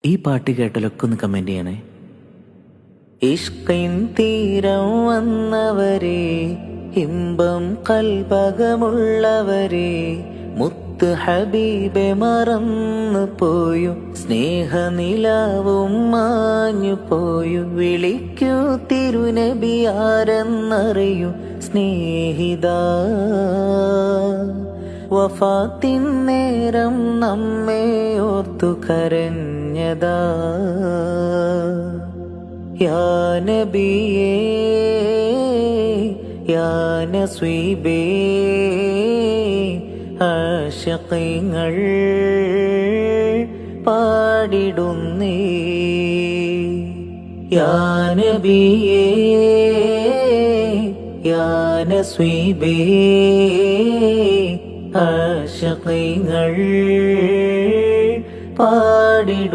ഈ പാട്ട് കേട്ടാലൊക്കെ ഒന്ന് കമന്റ് ചെയ്യണേ. ഇഷ്കിൻ തീരം വന്നവരെ, ഇമ്പം കൽബകമുള്ളവരെ, മുത്ത് ഹബീബെ മറന്നു പോയു, സ്നേഹനിലാവും മാഞ്ഞു പോയു, വിളിക്കൂ തിരുനബി ആരെന്നറിയൂ സ്നേഹിതാ. വഫാത്തിൻ നേരം നമ്മെ ഓർത്തു കരഞ്ഞതാ. യാ നബിയേ യാ നസ്വീബേ, ആശിഖീങ്ങൾ പാടിടുന്നേ. യാ നബിയേ യാ നസ്വീബേ, ആശിഖീങ്ങൾ പാടിടും.